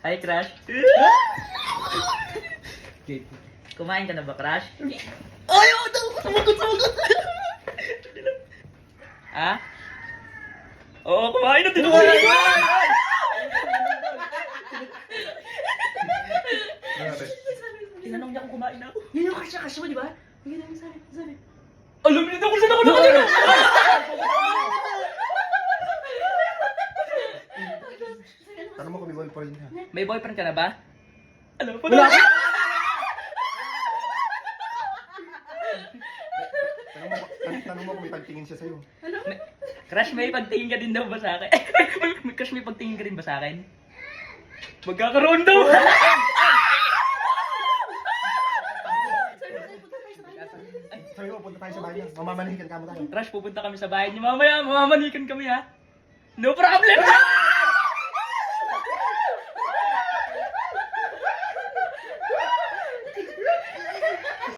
Hi, Crush. Kumain ka na ba, Crush? Ayaw! Sumagot! Ha? Oo, kumain na. Tinukulan ko. Tinanong niya kung kumain na ako. Yun yung kasya mo, di ba? Hindi namin sabi. Alam niyo na kung saan ako nakatira. Tanong mo kung may boyfriend ka. May boyfriend ka na ba? Alam mo Wala na. Tanong mo kung may pagtingin siya sa'yo. Crush, may pagtingin ka din daw ba sa akin? Crush, may pagtingin ka rin ba sa akin? Magkakaroon daw! Sabi mo, punta tayo sa bahay niya. Mamamanihikan ka mo tayo. Crush, pupunta kami sa bahay niyo. Mamaya, mamamanikan kami ha. No problem!